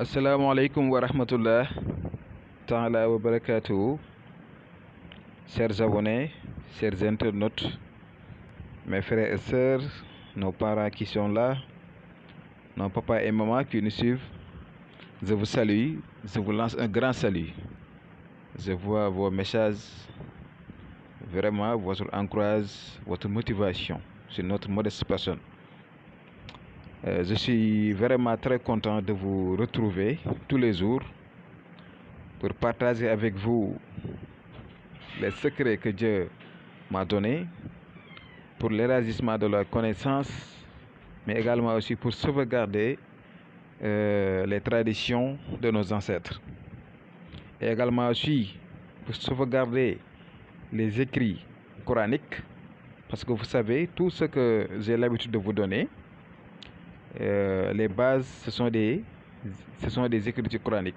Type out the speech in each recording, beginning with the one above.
Assalamualaikum wa rahmatullah ta'ala wa barakatuhu. Chers abonnés, chers internautes, mes frères et sœurs, nos parents qui sont là, nos papas et mamans qui nous suivent, je vous salue, je vous lance un grand salut. Je vois vos messages, vraiment votre encourage, votre motivation sur notre modeste personne. Je suis vraiment très content de vous retrouver tous les jours pour partager avec vous les secrets que Dieu m'a donnés pour l'élargissement de la connaissance, mais également aussi pour sauvegarder les traditions de nos ancêtres. Et également aussi pour sauvegarder les écrits coraniques, parce que vous savez, tout ce que j'ai l'habitude de vous donner, les bases, ce sont des écritures coraniques.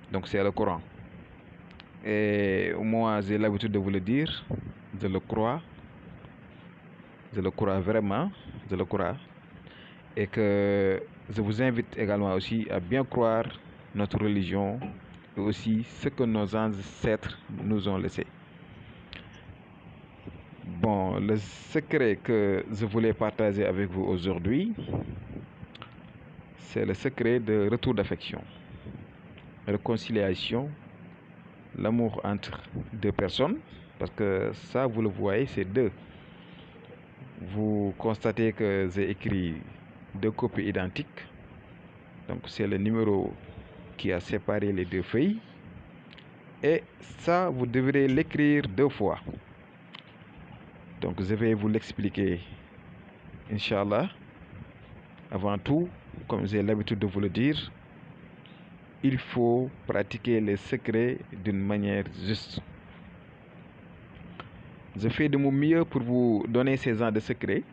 Donc c'est le Coran. Et moi, j'ai l'habitude de vous le dire, je le crois vraiment, je le crois. Et que je vous invite également aussi à bien croire notre religion et aussi ce que nos ancêtres nous ont laissé. Bon, le secret que je voulais partager avec vous aujourd'hui, c'est le secret de retour d'affection, réconciliation, l'amour entre deux personnes, parce que ça, vous le voyez, c'est deux. Vous constatez que j'ai écrit deux copies identiques, donc c'est le numéro qui a séparé les deux feuilles, et ça, vous devrez l'écrire deux fois. Donc je vais vous l'expliquer, Inch'Allah. Avant tout, comme j'ai l'habitude de vous le dire, il faut pratiquer les secrets d'une manière juste. Je fais de mon mieux pour vous donner ces genres de secrets,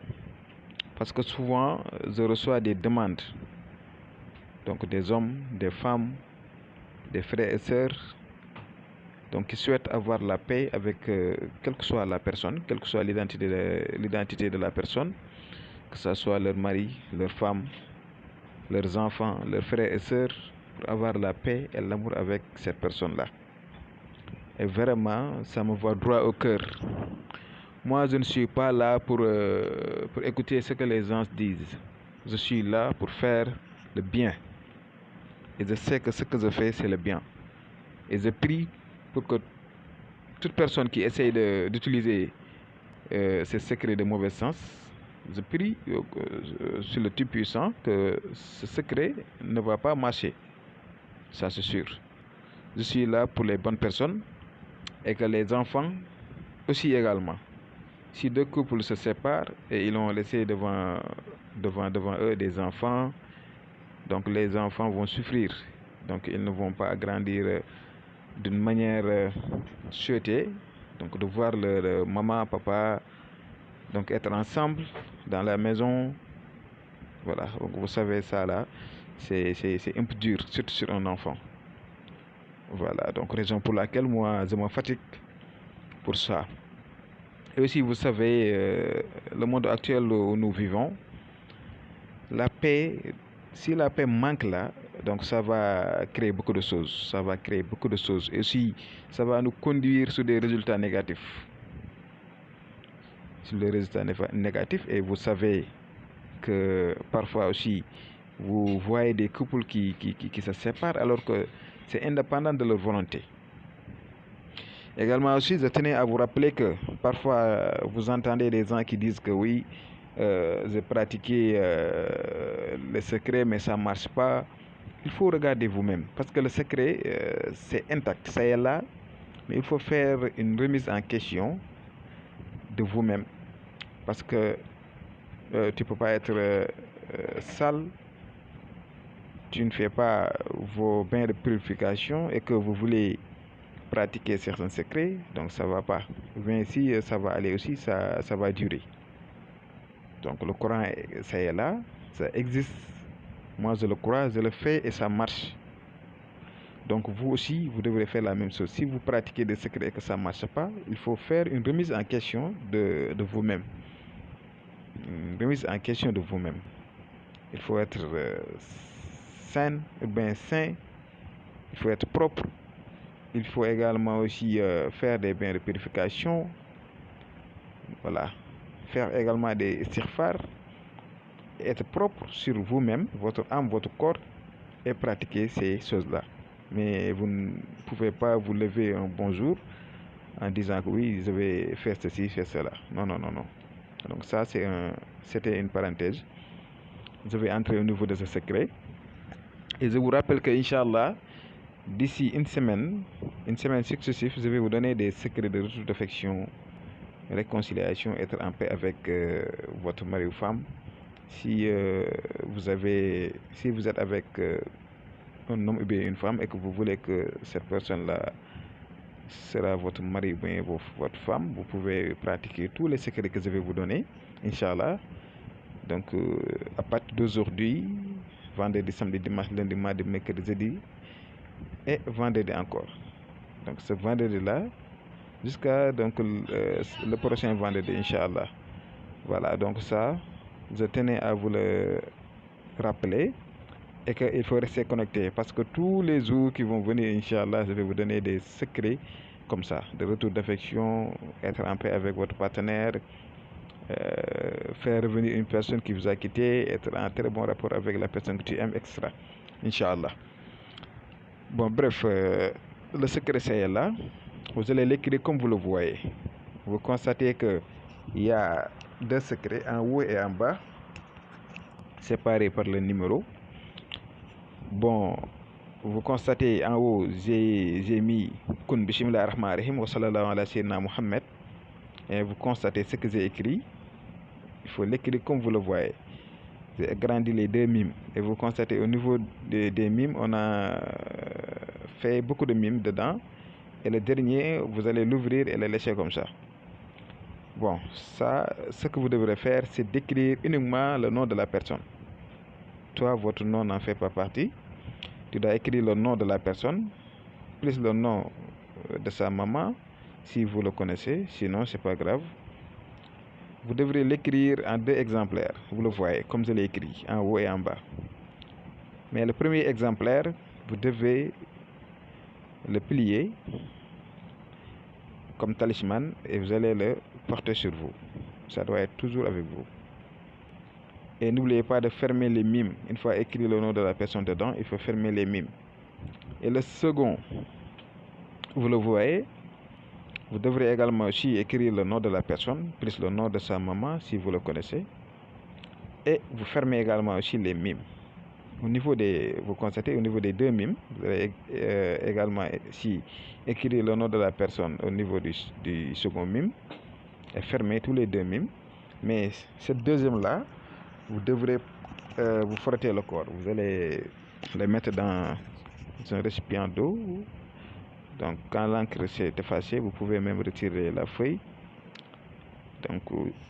parce que souvent, je reçois des demandes. Donc des hommes, des femmes, des frères et sœurs, donc qui souhaitent avoir la paix avec quelle que soit la personne, quelle que soit l'identité de la personne, que ce soit leur mari, leur femme, leurs enfants, leurs frères et sœurs, pour avoir la paix et l'amour avec cette personne-là. Et vraiment, ça me va droit au cœur. Moi, je ne suis pas là pour écouter ce que les gens disent. Je suis là pour faire le bien. Et je sais que ce que je fais, c'est le bien. Et je prie pour que toute personne qui essaye d'utiliser ces secrets de mauvais sens, je prie sur le Dieu puissant que ce secret ne va pas marcher. Ça, c'est sûr. Je suis là pour les bonnes personnes et que les enfants aussi également. Si deux couples se séparent et ils ont laissé devant eux des enfants, donc les enfants vont souffrir. Donc ils ne vont pas grandir d'une manière souhaitée. Donc de voir leur maman, papa, donc être ensemble dans la maison. Voilà, donc vous savez ça là, c'est un peu dur, surtout sur un enfant. Voilà, donc raison pour laquelle moi je me fatigue pour ça. Et aussi, vous savez, le monde actuel où nous vivons, la paix, si la paix manque là, donc ça va créer beaucoup de choses. Ça va créer beaucoup de choses. Et aussi, ça va nous conduire sur des résultats négatifs. Sur les résultats négatifs. Et vous savez que parfois aussi, vous voyez des couples qui se séparent alors que c'est indépendant de leur volonté. Également aussi, je tenais à vous rappeler que parfois vous entendez des gens qui disent que oui, j'ai pratiqué le secret mais ça ne marche pas. Il faut regarder vous-même parce que le secret c'est intact, ça est là, mais il faut faire une remise en question de vous-même parce que tu ne peux pas être sale, tu ne fais pas vos bains de purification et que vous voulez pratiquer certains secrets, donc ça va pas. Mais si ça va aller aussi, ça va durer. Donc le Coran, ça est là, ça existe. Moi je le crois, je le fais et ça marche. Donc vous aussi, vous devrez faire la même chose. Si vous pratiquez des secrets et que ça ne marche pas, il faut faire une remise en question de vous-même. Une remise en question de vous-même. Il faut être sain, il faut être propre. Il faut également aussi faire des bains de purification. Voilà. Faire également des istighfar. Être propre sur vous-même, votre âme, votre corps et pratiquer ces choses-là. Mais vous ne pouvez pas vous lever un bon jour en disant que oui, je vais faire ceci, faire cela. Non, non, non, non. Donc ça, c'était une parenthèse. Je vais entrer au niveau de ce secret. Et je vous rappelle que, Inch'Allah, d'ici une semaine successive, je vais vous donner des secrets de retour d'affection, réconciliation, être en paix avec votre mari ou femme. Si vous êtes avec un homme ou bien une femme et que vous voulez que cette personne-là sera votre mari ou bien votre femme, vous pouvez pratiquer tous les secrets que je vais vous donner, Inch'Allah. Donc, à partir d'aujourd'hui, vendredi, samedi, dimanche, lundi, mardi, mercredi, jeudi et vendredi encore. Donc, ce vendredi-là, jusqu'à donc le prochain vendredi, Inch'Allah. Voilà, donc ça, je tenais à vous le rappeler et qu'il faut rester connecté parce que tous les jours qui vont venir, Inch'Allah, je vais vous donner des secrets comme ça, de retour d'affection, être en paix avec votre partenaire, faire revenir une personne qui vous a quitté, être en très bon rapport avec la personne que tu aimes, etc. Inch'Allah. Bon, bref, le secret c'est là. Vous allez l'écrire comme vous le voyez. Vous constatez qu'il y a deux secrets en haut et en bas, séparés par le numéro. Bon, vous constatez en haut, j'ai mis Kun Bismillah ar-Rahman ar-Rahim wa sallallahu ala sayyidina Muhammad. Et vous constatez ce que j'ai écrit. Il faut l'écrire comme vous le voyez. J'ai agrandi les deux mimes. Et vous constatez au niveau des mimes, on a fait beaucoup de mimes dedans. Et le dernier, vous allez l'ouvrir et le laisser comme ça. Bon, ça, ce que vous devrez faire, c'est d'écrire uniquement le nom de la personne. Toi, votre nom n'en fait pas partie. Tu dois écrire le nom de la personne, plus le nom de sa maman, si vous le connaissez. Sinon, c'est pas grave. Vous devrez l'écrire en deux exemplaires. Vous le voyez, comme je l'ai écrit, en haut et en bas. Mais le premier exemplaire, vous devez le plier comme talisman et vous allez le porter sur vous. Ça doit être toujours avec vous. Et n'oubliez pas de fermer les mimes. Une fois écrit le nom de la personne dedans, il faut fermer les mimes. Et le second, vous le voyez, vous devrez également aussi écrire le nom de la personne, plus le nom de sa maman, si vous le connaissez. Et vous fermez également aussi les mimes. Vous constatez au niveau des deux mimes, vous allez également ici écrire le nom de la personne au niveau du second mime et fermer tous les deux mimes. Mais cette deuxième-là, vous devrez vous frotter le corps. Vous allez le mettre dans un récipient d'eau. Donc, quand l'encre s'est effacée, vous pouvez même retirer la feuille. Donc,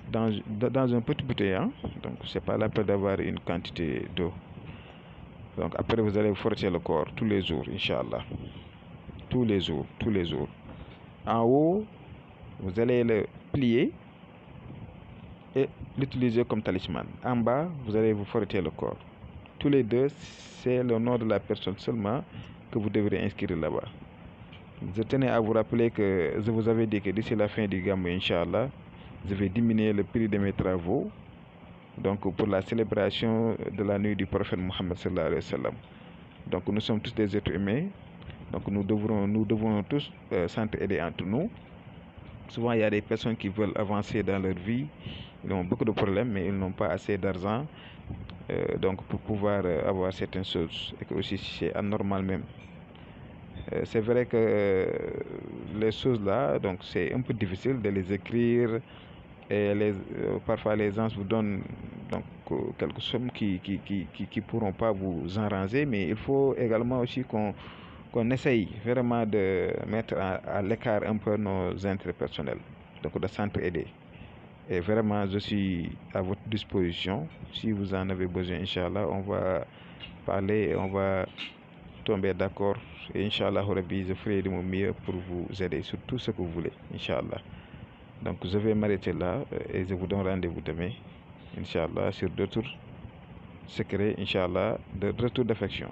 dans un petit bouteille, hein? Donc, c'est pas la peine d'avoir une quantité d'eau. Donc, après, vous allez vous frotter le corps tous les jours, Inch'Allah. Tous les jours. En haut, vous allez le plier et l'utiliser comme talisman. En bas, vous allez vous frotter le corps. Tous les deux, c'est le nom de la personne seulement que vous devrez inscrire là-bas. Je tenais à vous rappeler que je vous avais dit que d'ici la fin du Gamou, Inch'Allah, je vais diminuer le prix de mes travaux. Donc, pour la célébration de la nuit du prophète Mohammed sallallahu alayhi wa sallam. Donc, nous sommes tous des êtres humains. Donc, nous devons tous s'entraider entre nous. Souvent, il y a des personnes qui veulent avancer dans leur vie. Ils ont beaucoup de problèmes, mais ils n'ont pas assez d'argent donc pour pouvoir avoir certaines choses. Et que aussi, c'est anormal même. C'est vrai que les choses là, donc c'est un peu difficile de les écrire et parfois les gens vous donnent donc quelques sommes qui pourront pas vous enranger, mais il faut également aussi qu'on essaye vraiment de mettre à l'écart un peu nos intérêts personnels, donc de s'entraider. Et vraiment, je suis à votre disposition. Si vous en avez besoin, Inch'Allah, on va parler et on va tomber d'accord. Et Inch'Allah, je ferai de mon mieux pour vous aider sur tout ce que vous voulez, Inch'Allah. Donc, je vais m'arrêter là et je vous donne rendez-vous demain, Inch'Allah, sur d'autres secret, Inch'Allah, de retour d'affection.